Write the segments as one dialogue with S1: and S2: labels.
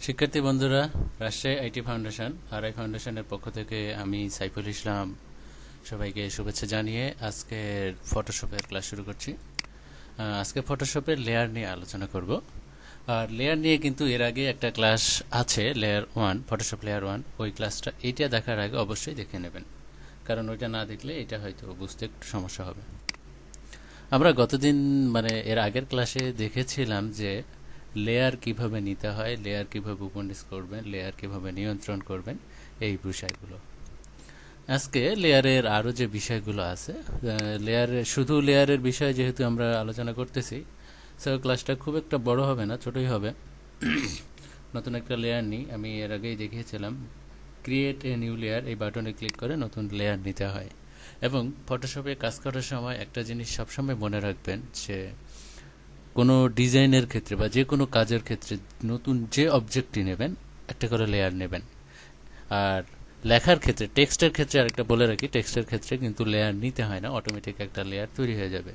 S1: শিক্ষার্থী বন্ধুরা, Rajshahi IT foundation RI ফাউন্ডেশনের পক্ষ থেকে আমি সাইফুল ইসলাম সবাইকে শুভেচ্ছা জানিয়ে আজকের ফটোশপের ক্লাস শুরু করছি। আজকে ফটোশপের লেয়ার নিয়ে আলোচনা করব। আর লেয়ার নিয়ে কিন্তু এর আগে একটা ক্লাস আছে, লেয়ার 1, ফটোশপ লেয়ার 1। ওই ক্লাসটা এইটা দেখার আগে অবশ্যই দেখে নেবেন, কারণ ওইটা না দেখলে এটা হয়তো বুঝতে একটু সমস্যা হবে। আমরা গতদিন এর আগের ক্লাসে দেখেছিলাম যে লেয়ার কিভাবে নিতে হয়, লেয়ার কিভাবে উপন্যাস করবেন, লেয়ার কিভাবে নিয়ন্ত্রণ করবেন, এই বিষয়গুলো। আজকে লেয়ারের আরও যে বিষয়গুলো আছে, শুধু লেয়ারের বিষয় যেহেতু আমরা আলোচনা করতেছি, সো ক্লাসটা খুব একটা বড় হবে না, ছোটই হবে। নতুন একটা লেয়ার নিই। আমি এর আগেই দেখিয়েছিলাম ক্রিয়েট এ নিউ লেয়ার, এই বাটনে ক্লিক করে নতুন লেয়ার নিতে হয়। এবং ফটোশপে কাজ করার সময় একটা জিনিস সবসময় মনে রাখবেন যে কোনো ডিজাইনের ক্ষেত্রে বা যে কোনো কাজের ক্ষেত্রে নতুন যে অবজেক্টটি নেবেন একটা করে লেয়ার নেবেন। আর লেখার ক্ষেত্রে, টেক্সটের ক্ষেত্রে আরেকটা বলে রাখি, টেক্সটের ক্ষেত্রে কিন্তু লেয়ার নিতে হয় না, অটোমেটিক একটা লেয়ার তৈরি হয়ে যাবে।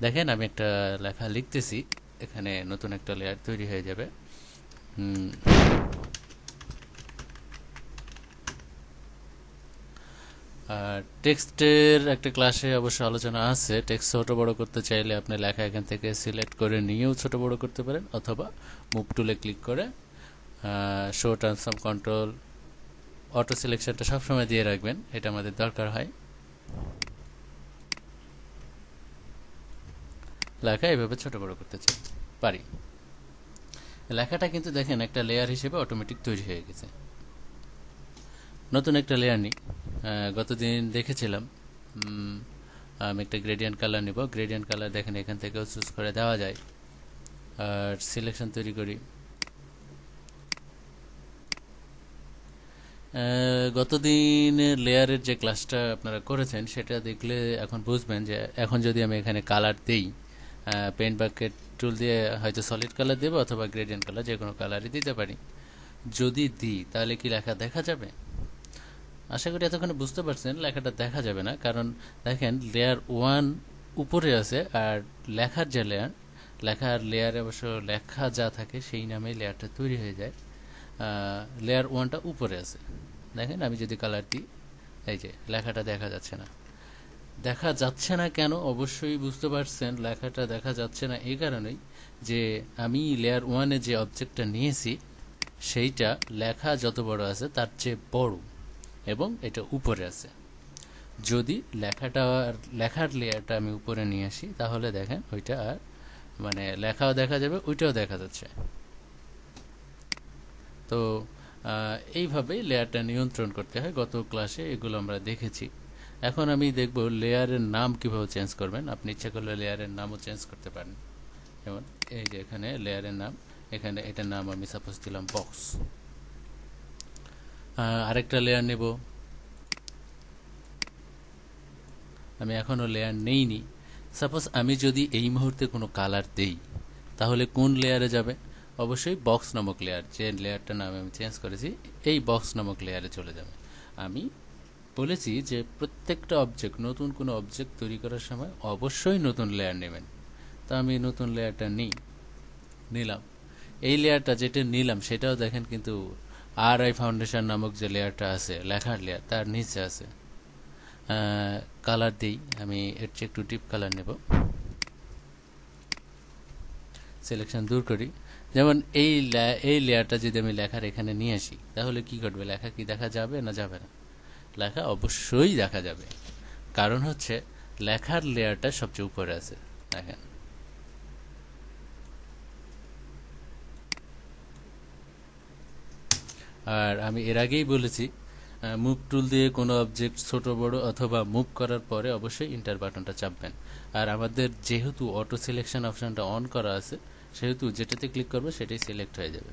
S1: দেখেন, আমি একটা লেখা লিখতেছি, এখানে নতুন একটা লেয়ার তৈরি হয়ে যাবে। আর টেক্সটের একটা ক্লাসে অবশ্য আলোচনা আছে। টেক্সট ছোট বড় করতে চাইলে আপনি লেখা এখান থেকে সিলেক্ট করে নিয়েও ছোট বড় করতে পারেন, অথবা মুভ টুলে ক্লিক করে শো ট্রান্সফর্ম কন্ট্রোল অটো সিলেকশনটা সবসময় দিয়ে রাখবেন, এটা আমাদের দরকার হয়। লেখা এভাবে ছোট বড় করতে পারি। লেখাটা কিন্তু দেখেন একটা লেয়ার হিসেবে অটোমেটিক তৈরি হয়ে গেছে। নতুন একটা লেয়ার নিই। গতদিন দেখেছিলাম আমি একটা গ্রেডিয়েন্ট কালার নিব। গ্রেডিয়েন্ট কালার দেখেন এখান থেকেও চুজ করে দেওয়া যায়। আর সিলেকশন তৈরি করি। গতদিন লেয়ারের যে ক্লাসটা আপনারা করেছেন সেটা দেখলে এখন বুঝবেন যে এখন যদি আমি এখানে কালার দেই, পেইন্ট বাকেট টুল দিয়ে হয়তো সলিড কালার দেবো অথবা গ্রেডিয়েন্ট কালার, যে কোনো কালারই দিতে পারি। যদি দিই তাহলে কি লেখা দেখা যাবে? আশা করি এতক্ষণে বুঝতে পারছেন লেখাটা দেখা যাবে না, কারণ দেখেন লেয়ার 1 উপরে আছে আর লেখার যে লেখার লেয়ারে অবশ্য লেখা যা থাকে সেই নামে লেয়ারটা তৈরি হয়ে যায়। লেয়ার 1টা উপরে আছে। দেখেন আমি যদি কালার দিই, এই যে লেখাটা দেখা যাচ্ছে না। দেখা যাচ্ছে না কেন? অবশ্যই বুঝতে পারছেন লেখাটা দেখা যাচ্ছে না এই কারণেই যে আমি লেয়ার 1-এ যে অবজেক্টটা নিয়েছি সেইটা লেখা যত বড় আছে তার চেয়ে বড়, এবং এটা উপরে আছে। যদি লেখার লেয়ারটা আমি উপরে নিয়ে আসি তাহলে দেখেন ওইটা আর লেখাও দেখা যাবে, ওইটাও দেখা যাচ্ছে। তো এইভাবেই লেয়ারটা নিয়ন্ত্রণ করতে হয়। গত ক্লাসে এগুলো আমরা দেখেছি। এখন আমি দেখব লেয়ারের নাম কিভাবে চেঞ্জ করবেন। আপনি ইচ্ছা করলে লেয়ারের নামও চেঞ্জ করতে পারেন। যেমন এই যে এখানে লেয়ারের নাম, এখানে এটার নাম আমি সাপোজ দিলাম বক্স। আরেকটা লেয়ার নেব। আমি এখনও লেয়ার নেইনি। সাপোজ আমি যদি এই মুহূর্তে কোনো কালার দেই তাহলে কোন লেয়ারে যাবে? অবশ্যই বক্স নামক লেয়ার, যে লেয়ারটার নাম আমি চেঞ্জ করেছি, এই বক্স নামক লেয়ারে চলে যাবে। আমি বলেছি যে প্রত্যেকটা অবজেক্ট, নতুন কোনো অবজেক্ট তৈরি করার সময় অবশ্যই নতুন লেয়ার নেবেন। তো আমি নতুন লেয়ারটা নিলাম। এই লেয়ারটা যেটা নিলাম সেটাও দেখেন কিন্তু আরআই ফাউন্ডেশন নামক যে লেয়ারটা আছে, লেখার লেয়ার, তার নিচে আছে। কালার দিই, আমি এর চেয়ে একটু ডিপ কালার নেব। সিলেকশন দূর করি। যেমন এই লেয়ারটা যদি আমি লেখার এখানে নিয়ে আসি তাহলে কি ঘটবে? লেখা কি দেখা যাবে না যাবে না? লেখা অবশ্যই দেখা যাবে, কারণ হচ্ছে লেখার লেয়ারটা সবচেয়ে উপরে আছে। দেখেন আর আমি এর আগেই বলেছি মুভ টুল দিয়ে কোনো অবজেক্ট ছোট বড় অথবা মুভ করার পরে অবশ্যই ইন্টার বাটনটা চাপবেন। আর আমাদের যেহেতু অটো সিলেকশন অপশনটা অন করা আছে সেহেতু যেটাতে ক্লিক করবে সেটাই সিলেক্ট হয়ে যাবে।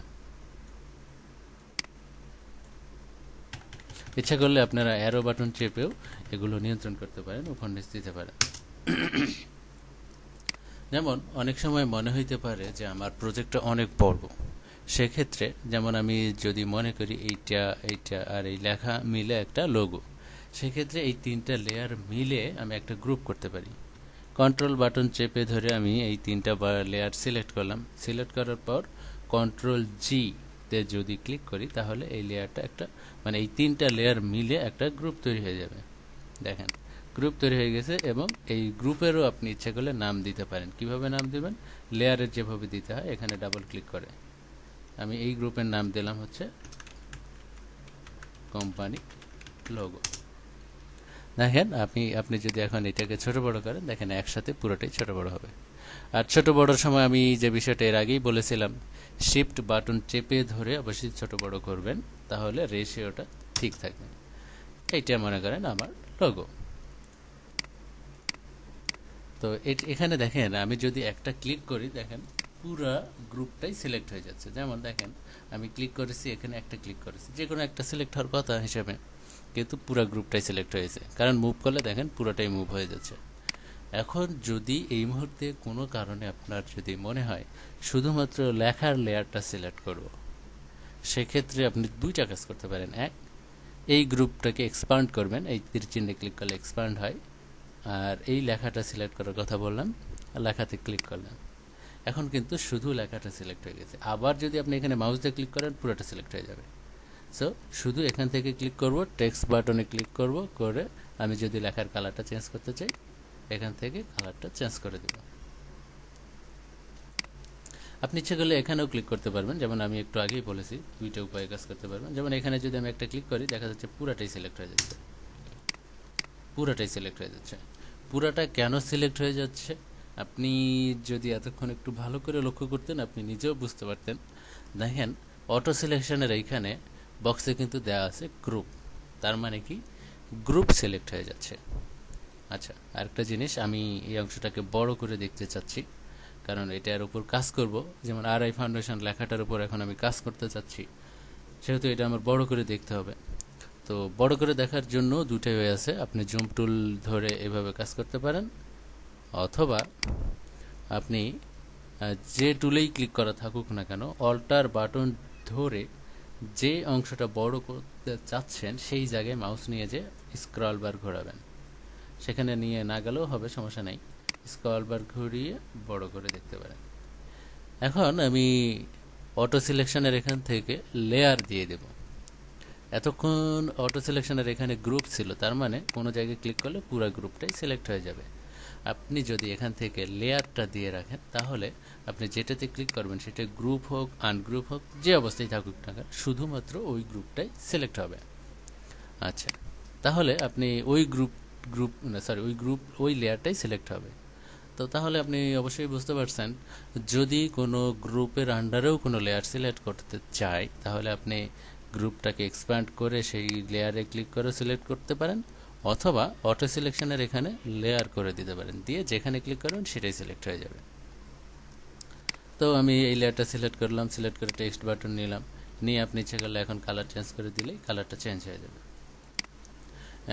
S1: ইচ্ছা করলে আপনারা অ্যারো বাটন চেপেও এগুলো নিয়ন্ত্রণ করতে পারেন, উপন্যাস দিতে পারেন। যেমন অনেক সময় মনে হইতে পারে যে আমার প্রজেক্টটা অনেক বড়, সেক্ষেত্রে যেমন আমি যদি মনে করি এইটা আর এই লেখা মিলে একটা লোগো, সেক্ষেত্রে এই তিনটা লেয়ার মিলে আমি একটা গ্রুপ করতে পারি। কন্ট্রোল বাটন চেপে ধরে আমি এই তিনটা লেয়ার সিলেক্ট করলাম। সিলেক্ট করার পর কন্ট্রোল জি তে যদি ক্লিক করি তাহলে এই লেয়ারটা একটা মানে এই তিনটা লেয়ার মিলে একটা গ্রুপ তৈরি হয়ে যাবে। দেখেন গ্রুপ তৈরি হয়ে গেছে এবং এই গ্রুপেরও আপনি ইচ্ছা করলে নাম দিতে পারেন। কিভাবে নাম দিবেন? লেয়ারের যেভাবে দিতে হয় এখানে ডাবল ক্লিক করে আমি এই গ্রুপের নাম দিলাম হচ্ছে কোম্পানি লোগো। দেখেন আপনি যদি এখন এটাকে ছোট বড় করেন দেখেন একসাথে পুরোটাই ছোট বড় হবে। আর ছোট বড়র সময় আমি যে বিষয়টা এর আগেই বলেছিলাম, শিফট বাটন চেপে ধরে অবশ্যই ছোট বড় করবেন, তাহলে রেশিওটা ঠিক থাকবে। এইটা মনে করেন আমার লোগো। তো এখানে দেখেন আমি যদি একটা ক্লিক করি দেখেন পুরা গ্রুপটাই সিলেক্ট হয়ে যাচ্ছে। যেমন দেখেন আমি ক্লিক করেছি, এখানে একটা ক্লিক করেছি, যে কোনো একটা সিলেক্ট হওয়ার কথা হিসাবে, কিন্তু পুরা গ্রুপটাই সিলেক্ট হয়েছে, কারণ মুভ করলে দেখেন পুরোটাই মুভ হয়ে যাচ্ছে। এখন যদি এই মুহূর্তে কোনো কারণে আপনার যদি মনে হয় শুধুমাত্র লেখার লেয়ারটা সিলেক্ট করব, সেক্ষেত্রে আপনি দুইটা কাজ করতে পারেন। এক, এই গ্রুপটাকে এক্সপান্ড করবেন, এই তীর চিহ্নে ক্লিক করলে এক্সপান্ড হয়। আর এই লেখাটা সিলেক্ট করার কথা বললাম, লেখাতে ক্লিক করলাম, এখন কিন্তু শুধু লেখাটা সিলেক্ট হয়ে গেছে। আবার যদি আপনি এখানে মাউস দিয়ে ক্লিক করেন পুরোটা সিলেক্ট হয়ে যাবে। সো শুধু এখান থেকে ক্লিক করব, টেক্সট বাটনে ক্লিক করব, করে আমি যদি লেখার কালারটা চেঞ্জ করতে চাই এখান থেকে কালারটা চেঞ্জ করে দেব। আপনি ইচ্ছে করলে এখানেও ক্লিক করতে পারবেন, যেমন আমি একটু আগেই বলেছি দুইটা উপায়ে কাজ করতে পারবেন। যেমন এখানে যদি আমি একটা ক্লিক করি দেখা যাচ্ছে পুরাটাই সিলেক্ট হয়ে যাচ্ছে, পুরাটাই সিলেক্ট হয়ে যাচ্ছে। পুরাটা কেন সিলেক্ট হয়ে যাচ্ছে আপনি যদি এতক্ষণ একটু ভালো করে লক্ষ্য করতেন আপনি নিজেও বুঝতে পারতেন। দেখেন অটো সিলেকশনের এইখানে বক্সে কিন্তু দেওয়া আছে গ্রুপ, তার মানে কি গ্রুপ সিলেক্ট হয়ে যাচ্ছে। আচ্ছা, আরেকটা জিনিস, আমি এই অংশটাকে বড় করে দেখতে চাচ্ছি, কারণ এটার উপর কাজ করব। যেমন RI ফাউন্ডেশন লেখাটার উপর এখন আমি কাজ করতে চাচ্ছি, সেহেতু এটা আমার বড় করে দেখতে হবে। তো বড় করে দেখার জন্য দুটোই ওয়ে আছে। আপনি জুম টুল ধরে এভাবে কাজ করতে পারেন, অথবা আপনি যে টুলেই ক্লিক করা থাকুক না কেন অল্টার বাটন ধরে যে অংশটা বড় করতে চাচ্ছেন সেই জায়গায় মাউস নিয়ে যে স্ক্রল বার ঘোরাবেন। সেখানে নিয়ে না গেলেও হবে, সমস্যা নেই, স্ক্রল বার ঘুরিয়ে বড় করে দেখতে পারেন। এখন আমি অটো সিলেকশনের এখান থেকে লেয়ার দিয়ে দেব। এতক্ষণ অটো সিলেকশনের এখানে গ্রুপ ছিল, তার মানে কোনো জায়গায় ক্লিক করলে পুরো গ্রুপটাই সিলেক্ট হয়ে যাবে। আপনি যদি এখান থেকে লেয়ারটা দিয়ে রাখেন তাহলে আপনি যেটাতে ক্লিক করবেন সেটা গ্রুপ হোক আনগ্রুপ হোক যে অবস্থায় থাকুক না কেন শুধুমাত্র ওই গ্রুপটাই সিলেক্ট হবে। আচ্ছা, তাহলে আপনি ওই ওই লেয়ারটাই সিলেক্ট হবে। তো তাহলে আপনি অবশ্যই বুঝতে পারছেন, যদি কোনো গ্রুপের আন্ডারেও কোনো লেয়ার সিলেক্ট করতে চাই তাহলে আপনি গ্রুপটাকে এক্সপ্যান্ড করে সেই লেয়ারে ক্লিক করে সিলেক্ট করতে পারেন, অথবা অটো সিলেকশনের এখানে লেয়ার করে দিতে পারেন, দিয়ে যেখানে ক্লিক করবেন সেটাই সিলেক্ট হয়ে যাবে। তো আমি এই লেয়ারটা সিলেক্ট করলাম, সিলেক্ট করে টেক্সট বাটন নিলাম, নিয়ে আপনি ইচ্ছে করলে এখন কালার চেঞ্জ করে দিলেই কালারটা চেঞ্জ হয়ে যাবে।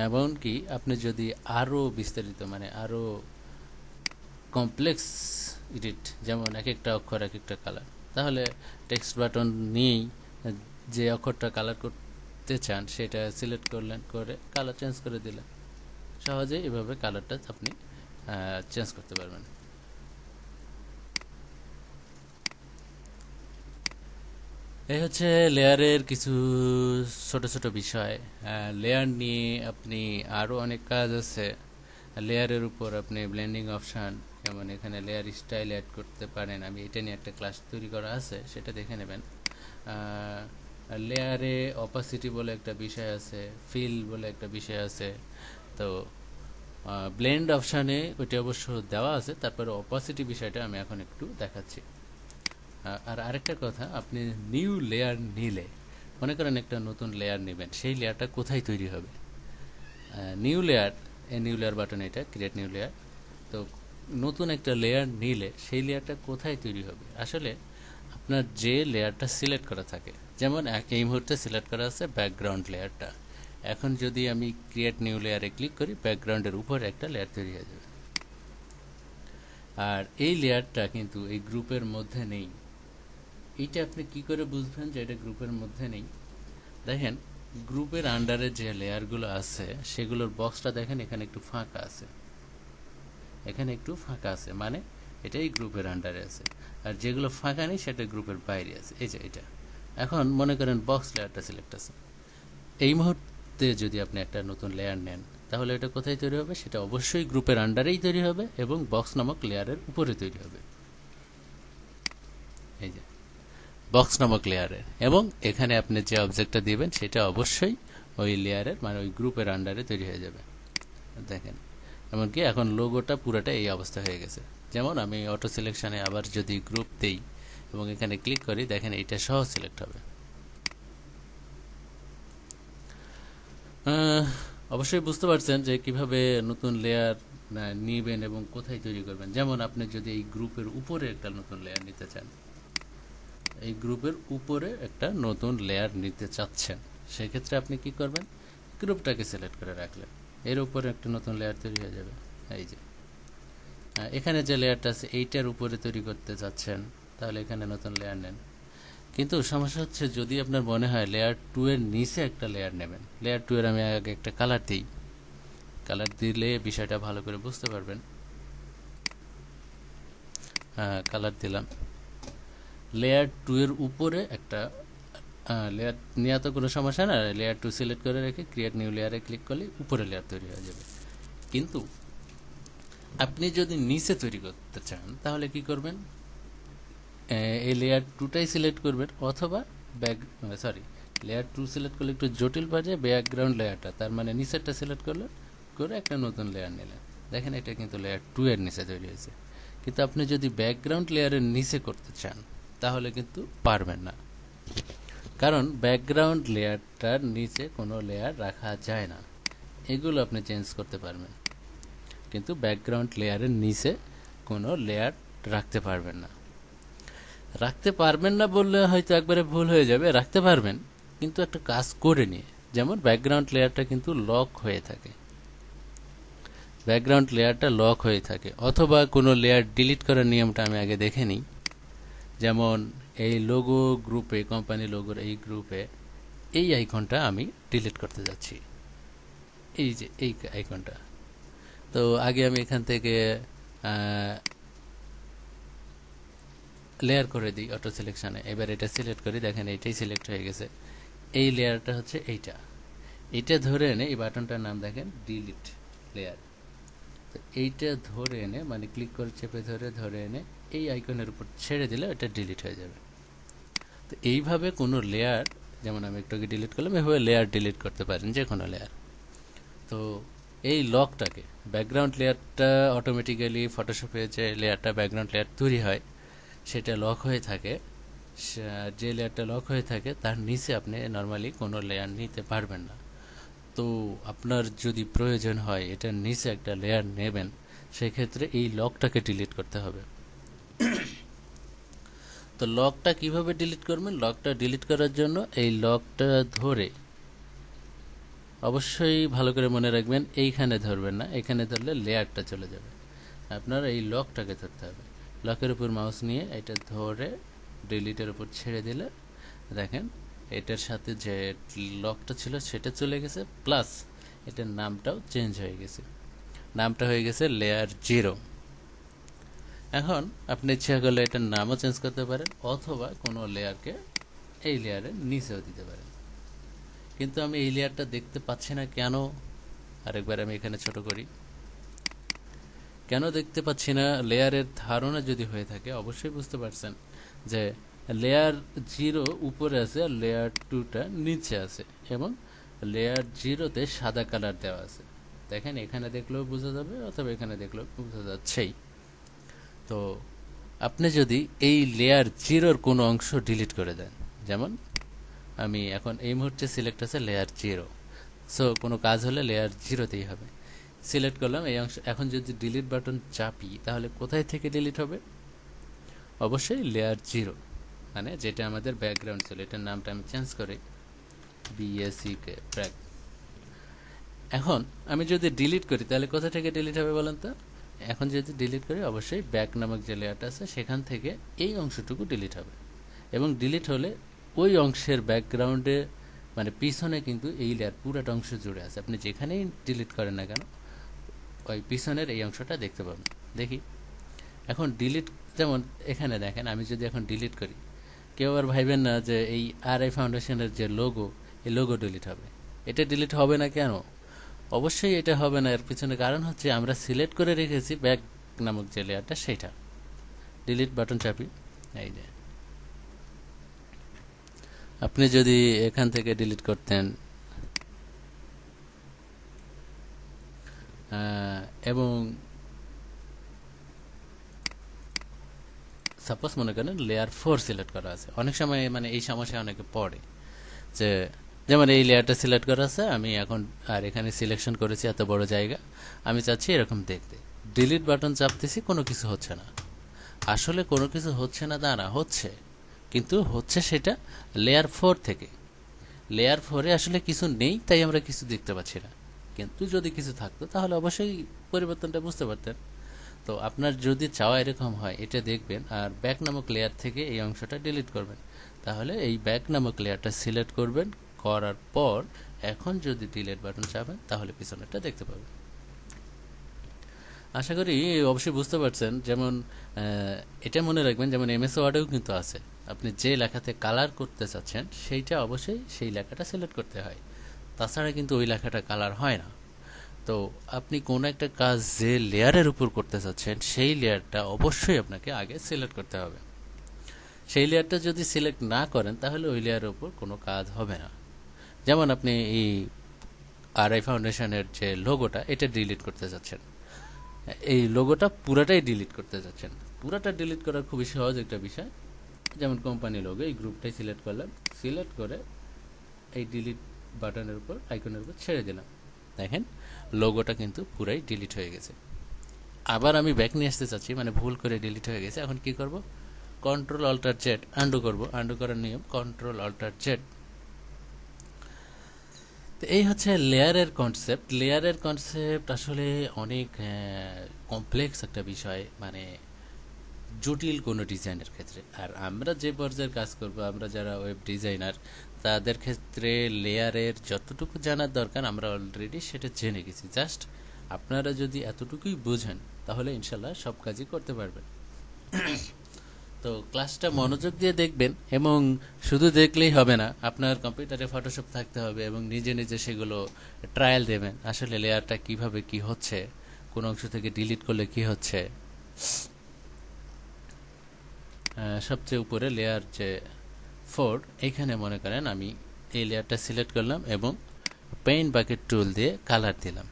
S1: এমনকি আপনি যদি আরও বিস্তারিত মানে আরও কমপ্লেক্স এডিট, যেমন এক একটা অক্ষর এক একটা কালার, তাহলে টেক্সট বাটন নিয়েই যে অক্ষরটা কালার করতে চান সেটা সিলেক্ট করলেন, করে কালার চেঞ্জ করে দিলেন, সহজে এভাবে কালারটা আপনি চেঞ্জ করতে পারবেন। এই হচ্ছে লেয়ারের কিছু ছোট ছোট বিষয়। লেয়ার নিয়ে আপনি আরও অনেক কাজ আছে। লেয়ারের উপর আপনি ব্লেন্ডিং অপশান, যেমন এখানে লেয়ার স্টাইল অ্যাড করতে পারেন, আমি এটা নিয়ে একটা ক্লাস তৈরি করা আছে, সেটা দেখে নেবেন। লেয়ারে অপাসিটি বলে একটা বিষয় আছে, ফিল বলে একটা বিষয় আছে। তো ব্লেন্ড অপশানে ওইটা অবশ্য দেওয়া আছে, তারপরে অপাসিটি বিষয়টা আমি এখন একটু দেখাচ্ছি। আর আরেকটা কথা, আপনি নিউ লেয়ার নিলে, মনে করেন একটা নতুন লেয়ার নেবেন, সেই লেয়ারটা কোথায় তৈরি হবে? নিউ লেয়ার বাটন, এটা ক্রিয়েট নিউ লেয়ার। তো নতুন একটা লেয়ার নিলে সেই লেয়ারটা কোথায় তৈরি হবে? আসলে আপনার যে লেয়ারটা সিলেক্ট করা থাকে, যেমন এই মুহূর্তে সিলেক্ট করা আছে ব্যাকগ্রাউন্ড লেয়ারটা, এখন যদি আমি ক্রিয়েট নিউ লেয়ারে ক্লিক করি ব্যাকগ্রাউন্ডের উপর একটা লেয়ার তৈরি হয়ে যাবে। আর এই লেয়ারটা কিন্তু এই গ্রুপের মধ্যে নেই। এইটা আপনি কি করে বুঝবেন যে এটা গ্রুপের মধ্যে নেই? দেখেন গ্রুপের আন্ডারে যে লেয়ারগুলো আছে সেগুলোর বক্সটা দেখেন এখানে একটু ফাঁকা আছে, এখানে একটু ফাঁকা আছে, মানে এটাই গ্রুপের আন্ডারে আছে। আর যেগুলো ফাঁকা নেই সেটা গ্রুপের বাইরে আছে, এই যে এটা। এখন মনে করেন বক্স লেয়ারটা সিলেক্ট আছে, এই মুহূর্তে যদি আপনি একটা নতুন লেয়ার নেন তাহলে এটা কোথায় তৈরি হবে? সেটা অবশ্যই গ্রুপের আন্ডারেই তৈরি হবে এবং বক্স নামক লেয়ারের উপরে তৈরি হবে। এই যে বক্স নামক লেয়ারের, এবং এখানে আপনি যে অবজেক্টটা দিবেন সেটা অবশ্যই ওই লেয়ারের মানে ওই গ্রুপের আন্ডারে তৈরি হয়ে যাবে। দেখেন এমনকি এখন লোগোটা পুরাটা এই অবস্থা হয়ে গেছে। যেমন আমি অটো সিলেকশনে আবার যদি গ্রুপ দেই এবং এখানে ক্লিক করি, দেখেন এটা সহ সিলেক্ট হবে। অবশ্যই বুঝতে পারছেন যে কিভাবে নতুন লেয়ার নিবেন এবং কোথায় তৈরি করবেন। যেমন আপনি যদি এই গ্রুপের উপরে একটা নতুন লেয়ার নিতে চান, এই গ্রুপের উপরে একটা নতুন লেয়ার নিতে চাচ্ছেন, সেক্ষেত্রে আপনি কি করবেন? গ্রুপটাকে সিলেক্ট করে রাখলেন, এর উপরে একটা নতুন লেয়ার তৈরি হয়ে যাবে। এই যে এখানে যে লেয়ারটা আছে এইটার উপরে তৈরি করতে চাচ্ছেন, তাহলে এখানে নতুন লেয়ার নেন। কিন্তু সমস্যা হচ্ছে যদি আপনার মনে হয় লেয়ার 2 এর নিচে একটা লেয়ার নেবেন, লেয়ার 2 এর আমি আগে একটা কালার দিই, কালার দিলে বিষয়টা ভালো করে বুঝতে পারবেন। হ্যাঁ, কালার দিলাম। লেয়ার 2 এর উপরে একটা লেয়ার নেওয়া তো কোনো সমস্যা না, লেয়ার 2 সিলেক্ট করে রেখে ক্রিয়েট নিউ লেয়ারে ক্লিক করলে উপরে লেয়ার তৈরি হয়ে যাবে। কিন্তু আপনি যদি নিচে তৈরি করতে চান তাহলে কি করবেন? এই লেয়ার 2টাই সিলেক্ট করবেন, অথবা লেয়ার 2 সিলেক্ট করলে একটু জটিল পাওয়া যায়, ব্যাকগ্রাউন্ড লেয়ারটা তার মানে নিচেরটা সিলেক্ট করলে করে একটা নতুন লেয়ার নিলেন। দেখেন এটা কিন্তু লেয়ার 2 এর নিচে তৈরি হয়েছে। কিন্তু আপনি যদি ব্যাকগ্রাউন্ড লেয়ারের নিচে করতে চান তাহলে কিন্তু পারবেন না, কারণ ব্যাকগ্রাউন্ড লেয়ারটার নিচে কোনো লেয়ার রাখা যায় না। এগুলো আপনি চেঞ্জ করতে পারবেন, কিন্তু ব্যাকগ্রাউন্ড লেয়ারের নিচে কোনো লেয়ার রাখতে পারবেন না। রাখতে পারবেন না বললে হয়তো একবারে ভুল হয়ে যাবে, রাখতে পারবেন কিন্তু একটা কাজ করে নিয়ে। যেমন ব্যাকগ্রাউন্ড লেয়ারটা কিন্তু লক হয়ে থাকে, ব্যাকগ্রাউন্ড লেয়ারটা লক হয়ে থাকে, অথবা কোনো লেয়ার ডিলিট করার নিয়মটা আমি আগে দেখে নিই। যেমন এই লোগো গ্রুপে, কোম্পানি লোগোর এই গ্রুপে এই আইকনটা আমি ডিলিট করতে যাচ্ছি, এই যে এই আইকনটা। তো আগে আমি এখান থেকে লেয়ার করে দিই অটো সিলেকশনে, এবার এটা সিলেক্ট করি, দেখেন এইটাই সিলেক্ট হয়ে গেছে। এই লেয়ারটা হচ্ছে এইটা ধরে এনে এই বাটনটার নাম দেখেন ডিলিট লেয়ার। তো এইটা ধরে এনে মানে ক্লিক করে চেপে ধরে এনে এই আইকনের উপর ছেড়ে দিলে এটা ডিলিট হয়ে যাবে। তো এইভাবে কোনো লেয়ার, যেমন আমি একটু আগে ডিলিট করলাম, এভাবে লেয়ার ডিলিট করতে পারেন, যে কোনো লেয়ার। তো এই লকটাকে, ব্যাকগ্রাউন্ড লেয়ারটা অটোমেটিক্যালি ফটোশপে যে লেয়ারটা ব্যাকগ্রাউন্ড লেয়ার তৈরি হয় সেটা লক হয়ে থাকে, যে লেয়ারটা লক হয়ে থাকে তার নিচে আপনি নর্মালি কোনো লেয়ার নিতে পারবেন না। তো আপনার যদি প্রয়োজন হয় এটার নিচে একটা লেয়ার নেবেন, সেক্ষেত্রে এই লকটাকে ডিলিট করতে হবে। তো লকটা কিভাবে ডিলিট করবেন? লকটা ডিলিট করার জন্য এই লকটা ধরে, অবশ্যই ভালো করে মনে রাখবেন এইখানে ধরবেন না, এখানে ধরলে লেয়ারটা চলে যাবে। আপনার এই লকটাকে ধরতে হবে, লকের উপর মাউস নিয়ে এটা ধরে ডিলিটের উপর ছেড়ে দিলে দেখেন এটার সাথে যে লকটা ছিল সেটা চলে গেছে, প্লাস এটার নামটাও চেঞ্জ হয়ে গেছে, নামটা হয়ে গেছে লেয়ার 0। এখন আপনি ইচ্ছা করলে এটার নামও চেঞ্জ করতে পারেন, অথবা কোনো লেয়ারকে এই লেয়ারের নিচেও দিতে পারেন। কিন্তু আমি এই লেয়ারটা দেখতে পাচ্ছি না কেন? আরেকবার আমি এখানে ছোট করি। কেন দেখতে পাচ্ছি না? লেয়ারের ধারণা যদি হয়ে থাকে অবশ্যই বুঝতে পারছেন যে লেয়ার 0 উপরে আছে আর লেয়ার 2টা নিচে আছে, এবং লেয়ার 0তে সাদা কালার দেওয়া আছে। দেখেন এখানে দেখলেও বোঝা যাবে, অথবা এখানে দেখলেও বোঝা যাচ্ছেই। তো আপনি যদি এই লেয়ার 0-র কোনো অংশ ডিলিট করে দেন, যেমন আমি এখন এই মুহূর্তে সিলেক্ট আছে লেয়ার 0, সো কোনো কাজ হলে লেয়ার 0তেই হবে। সিলেক্ট করলাম এই অংশ, এখন যদি ডিলিট বাটন চাপি তাহলে কোথায় থেকে ডিলিট হবে? অবশ্যই লেয়ার 0, মানে যেটা আমাদের ব্যাকগ্রাউন্ড ছিল, এটার নামটা আমি চেঞ্জ করি BACK ব্যাক। এখন আমি যদি ডিলিট করি তাহলে কোথা থেকে ডিলিট হবে বলেন তো? এখন যদি ডিলিট করি অবশ্যই ব্যাক নামক যে লেয়ারটা আছে সেখান থেকে এই অংশটুকু ডিলিট হবে, এবং ডিলিট হলে ওই অংশের ব্যাকগ্রাউন্ডে মানে পিছনে কিন্তু এই লেয়ার পুরাটা অংশ জুড়ে আছে, আপনি যেখানেই ডিলিট করেন না কেন ওই পিছনের এই অংশটা দেখতে পাবেন। দেখি এখন ডিলিট, যেমন এখানে দেখেন আমি যদি এখন ডিলিট করি কেউ আর ভাইবেন না যে এই আর আই ফাউন্ডেশনের যে লোগো, এই লোগো ডিলিট হবে। এটা ডিলিট হবে না কেন? অবশ্যই এটা হবে না, এর পিছনে কারণ হচ্ছে আমরা সিলেক্ট করে রেখেছি ব্যাক নামক যে লেয়ারটা, সেইটা। ডিলিট বাটন চাপি, এই যে আপনি যদি এখান থেকে ডিলিট করতেন এবং সাপোজ মনে করেন লেয়ার 4 সিলেক্ট করা আছে, অনেক সময় মানে এই সমস্যা অনেকে পড়ে যে যেমন এই লেয়ারটা সিলেক্ট করা আছে, আমি এখন আর এখানে সিলেকশন করেছি এত বড় জায়গা, আমি চাচ্ছি এরকম দেখতে। ডিলিট বাটন চাপতেছি, কোনো কিছু হচ্ছে না। আসলে কোনো কিছু হচ্ছে না তা না, হচ্ছে, কিন্তু হচ্ছে সেটা লেয়ার 4 থেকে। লেয়ার 4-এ আসলে কিছু নেই, তাই আমরা কিছু দেখতে পাচ্ছি না। কিন্তু যদি কিছু থাকতো তাহলে অবশ্যই পরিবর্তনটা বুঝতে পারতেন। তো আপনার যদি চাওয়া এরকম হয়, এটা দেখবেন আর ব্যাক নামক লেয়ার থেকে এই অংশটা ডিলিট করবেন। তাহলে এই ব্যাক নামক লেয়ারটা সিলেক্ট করবেন, করার পর এখন যদি ডিলিট বাটন চাপেন তাহলে পিছনেরটা দেখতে পাবেন। আশা করি অবশ্যই বুঝতে পারছেন। যেমন এটা মনে রাখবেন, যেমন এমএস ওয়ার্ডেও কিন্তু আছে, আপনি যে লেখাতে কালার করতে চাচ্ছেন সেইটা অবশ্যই সেই লেখাটা সিলেক্ট করতে হয়, তাছাড়া কিন্তু ওই লেখাটা কালার হয় না। তো আপনি কোন একটা কাজ যে লেয়ারের উপর করতে চাচ্ছেন সেই লেয়ারটা অবশ্যই আপনাকে আগে সিলেক্ট করতে হবে। সেই লেয়ারটা যদি সিলেক্ট না করেন তাহলে ওই লেয়ারের উপর কোনো কাজ হবে না। যেমন আপনি এই আর আই ফাউন্ডেশনের যে লোগোটা, এটা ডিলিট করতে চাচ্ছেন, এই লোগোটা পুরাটাই ডিলিট করতে যাচ্ছেন। পুরাটা ডিলিট করা খুবই সহজ একটা বিষয়। যেমন কোম্পানি লোগো, এই গ্রুপটাই সিলেক্ট করলাম, সিলেক্ট করে এই ডিলিট বাটনের উপর, আইকনের উপর ছেড়ে দিলাম। দেখেন লোগোটা কিন্তু পুরাই ডিলিট হয়ে গেছে। আবার আমি ব্যাক নিয়ে আসতে চাচ্ছি, মানে ভুল করে ডিলিট হয়ে গেছে। এখন কি করব? কন্ট্রোল অল্টার জেড আন্ডু করব। আন্ডু করার নিয়ম কন্ট্রোল অল্টার জেড। তো এই হচ্ছে লেয়ারের কনসেপ্ট। লেয়ারের কনসেপ্ট আসলে অনেক কমপ্লেক্স একটা বিষয়, মানে জটিল কোনো ডিজাইনের ক্ষেত্রে। আর আমরা যে পর্যায়ের কাজ করব, আমরা যারা ওয়েব ডিজাইনার, তাদের ক্ষেত্রে লেয়ারের যতটুকু জানার দরকার আমরা অলরেডি সেটা জেনে গেছি। জাস্ট আপনারা যদি এতটুকুই বুঝেন তাহলে ইনশাল্লাহ সব কাজই করতে পারবেন। তো ক্লাসটা মনোযোগ দিয়ে দেখবেন, এবং শুধু দেখলেই হবে না, আপনার কম্পিউটারে ফটোশপ থাকতে হবে এবং নিজে নিজে সেগুলো ট্রায়াল দেবেন। আসলে লেয়ারটা কিভাবে কি হচ্ছে, কোন অংশ থেকে ডিলিট করলে কি হচ্ছে। সবচেয়ে উপরে লেয়ার যে 4, এইখানে মনে করেন আমি এই লেয়ারটা সিলেক্ট করলাম এবং পেইন্ট বাকেট টুল দিয়ে কালার দিলাম।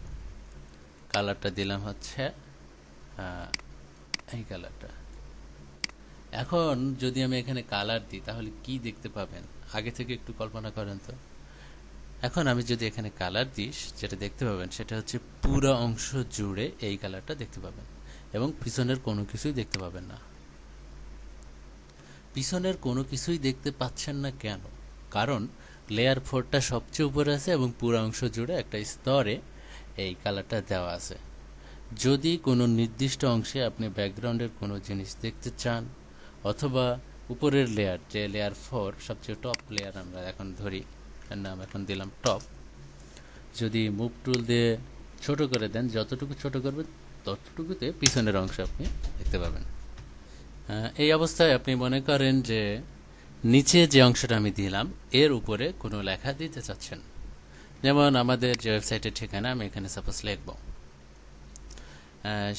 S1: কালারটা দিলাম হচ্ছে এই কালারটা। এখন যদি আমি এখানে কালার দিই তাহলে কি দেখতে পাবেন আগে থেকে একটু কল্পনা করেন তো। এখন আমি যদি এখানে কালার দিই, যেটা দেখতে পাবেন সেটা হচ্ছে পুরো অংশ জুড়ে এই কালারটা দেখতে পাবেন, এবং পিছনের কোনো কিছুই দেখতে পাবেন না। পিছনের কোনো কিছুই দেখতে পাচ্ছেন না কেন? কারণ লেয়ার 4টা সবচেয়ে উপরে আছে এবং পুরো অংশ জুড়ে একটা স্তরে এই কালারটা দেওয়া আছে। যদি কোনো নির্দিষ্ট অংশে আপনি ব্যাকগ্রাউন্ডের কোনো জিনিস দেখতে চান, অথবা উপরের লেয়ার যে লেয়ার 4 সবচেয়ে টপ লেয়ার আমরা এখন ধরি, এর নাম এখন দিলাম টপ, যদি মুভ টুল দিয়ে ছোট করে দেন, যতটুকু ছোট করবেন ততটুকুতে পিছনের অংশ আপনি দেখতে পাবেন। এই অবস্থায় আপনি মনে করেন যে নিচে যে অংশটা আমি দিলাম এর উপরে কোনো লেখা দিতে চাচ্ছেন। যেমন আমাদের যে ওয়েবসাইটের ঠিকানা, আমি এখানে সাপোজ লিখব।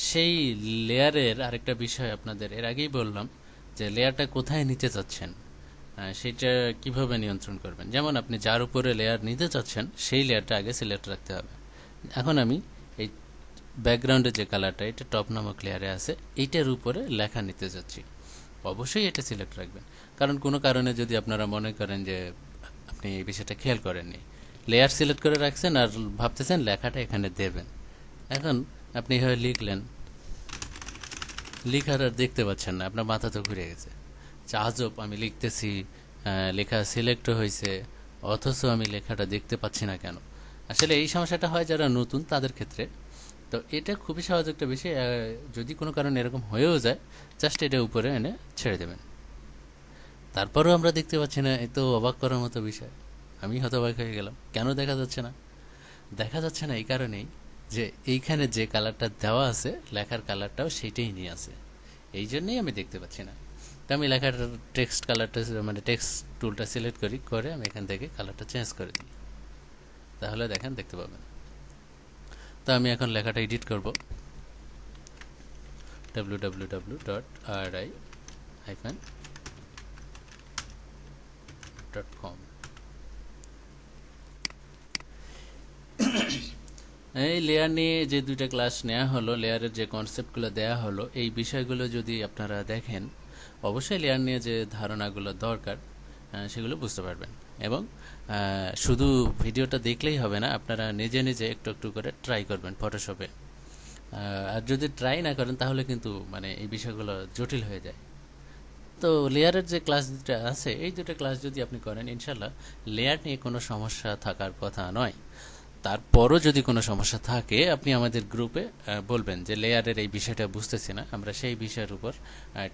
S1: সেই লেয়ারের আরেকটা বিষয় আপনাদের এর আগেই বললাম, যে লেয়ারটা কোথায় নিতে চাচ্ছেন সেটা কিভাবে নিয়ন্ত্রণ করবেন। যেমন আপনি যার উপরে লেয়ার নিতে চাচ্ছেন সেই লেয়ারটা আগে সিলেক্ট রাখতে হবে। এখন আমি এই ব্যাকগ্রাউন্ডে যে কালারটা, এটা টপ নামক লেয়ারে আছে, এইটার উপরে লেখা নিতে যাচ্ছি, অবশ্যই এটা সিলেক্ট রাখবেন। কারণ কোনো কারণে যদি আপনারা মনে করেন যে আপনি এই বিষয়টা খেয়াল করেননি, লেয়ার সিলেক্ট করে রাখছেন আর ভাবতেছেন লেখাটা এখানে দেবেন, এখন আপনি এভাবে লিখলেন, লেখার আর দেখতে পাচ্ছেন না, আপনার মাথা তো ঘুরে গেছে। আজব, আমি লিখতেছি, লেখা সিলেক্ট হয়েছে, অথচ আমি লেখাটা দেখতে পাচ্ছি না কেন। আসলে এই সমস্যাটা হয় যারা নতুন তাদের ক্ষেত্রে। তো এটা খুবই সহজ একটা বিষয়। যদি কোনো কারণে এরকম হয়েও যায়, জাস্ট এটা উপরে এনে ছেড়ে দেবেন। তারপরেও আমরা দেখতে পাচ্ছি না, এ তো অবাক করার মতো বিষয়। আমি হতবাক হয়ে গেলাম, কেন দেখা যাচ্ছে না? দেখা যাচ্ছে না এই কারণেই যে এইখানে যে কালারটা দেওয়া আছে লেখার কালারটাও সেইটাই নিয়ে আছে, এই জন্যই আমি দেখতে পাচ্ছি না। তো আমি লেখার টেক্সট কালারটা মানে টেক্সট টুলটা সিলেক্ট করে আমি এখান থেকে কালারটা চেঞ্জ করে দিই, তাহলে দেখেন দেখতে পাবেন। তো আমি এখন লেখাটা এডিট করব, www.ri-com। এই লেয়ার নিয়ে যে দুইটা ক্লাস নেওয়া হলো, লেয়ারের যে কনসেপ্টগুলো দেওয়া হলো, এই বিষয়গুলো যদি আপনারা দেখেন অবশ্যই লেয়ার নিয়ে যে ধারণাগুলো দরকার সেগুলো বুঝতে পারবেন। এবং শুধু ভিডিওটা দেখলেই হবে না, আপনারা নিজে নিজে একটু একটু করে ট্রাই করবেন ফটোশপে। আর যদি ট্রাই না করেন তাহলে কিন্তু মানে এই বিষয়গুলো জটিল হয়ে যায়। তো লেয়ারের যে ক্লাস দুটো আছে, এই দুটো ক্লাস যদি আপনি করেন ইনশাল্লাহ লেয়ার নিয়ে কোনো সমস্যা থাকার কথা নয়। তারপরও যদি কোনো সমস্যা থাকে আপনি আমাদের গ্রুপে বলবেন যে লেয়ারের এই বিষয়টা বুঝতেছি না, আমরা সেই বিষয়ের উপর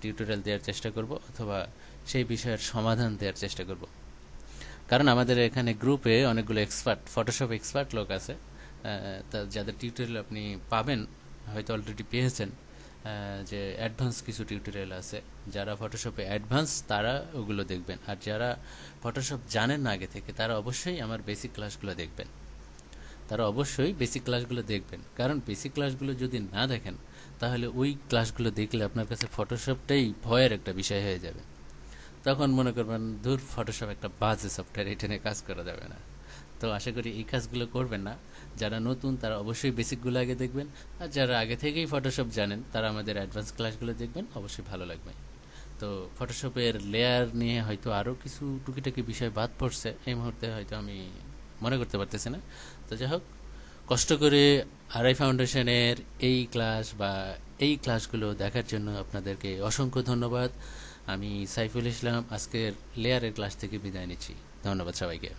S1: টিউটোরিয়াল দেওয়ার চেষ্টা করব অথবা সেই বিষয়ের সমাধান দেওয়ার চেষ্টা করব। কারণ আমাদের এখানে গ্রুপে অনেকগুলো এক্সপার্ট, ফটোশপ এক্সপার্ট লোক আছে, তা যাদের টিউটোরিয়াল আপনি পাবেন, হয়তো অলরেডি পেয়েছেন, যে অ্যাডভান্স কিছু টিউটোরিয়াল আছে। যারা ফটোশপে অ্যাডভান্স তারা ওগুলো দেখবেন, আর যারা ফটোশপ জানেন না আগে থেকে তারা অবশ্যই আমার বেসিক ক্লাসগুলো দেখবেন। কারণ বেসিক ক্লাসগুলো যদি না দেখেন তাহলে ওই ক্লাসগুলো দেখলে আপনার কাছে ফটোশপটাই ভয়ের একটা বিষয় হয়ে যাবে। তখন মনে করবেন দূর, ফটোশপ একটা বাজে সফটওয়্যার, এটা নিয়ে কাজ করা যাবে না। তো আশা করি এই কাজগুলো করবেন না। যারা নতুন তারা অবশ্যই বেসিকগুলো আগে দেখবেন, আর যারা আগে থেকেই ফটোশপ জানেন তারা আমাদের অ্যাডভান্স ক্লাসগুলো দেখবেন, অবশ্যই ভালো লাগবে। তো ফটোশপের লেয়ার নিয়ে হয়তো আরও কিছু টুকিটাকি বিষয় বাদ পড়ছে, এই মুহূর্তে হয়তো আমি মনে করতে পারতেছি না। তো যাই হোক, কষ্ট করে আরআই ফাউন্ডেশনের এই ক্লাস বা এই ক্লাসগুলো দেখার জন্য আপনাদেরকে অসংখ্য ধন্যবাদ। আমি সাইফুল ইসলাম আজকের লেয়ারের ক্লাস থেকে বিদায় নিচ্ছি। ধন্যবাদ সবাইকে।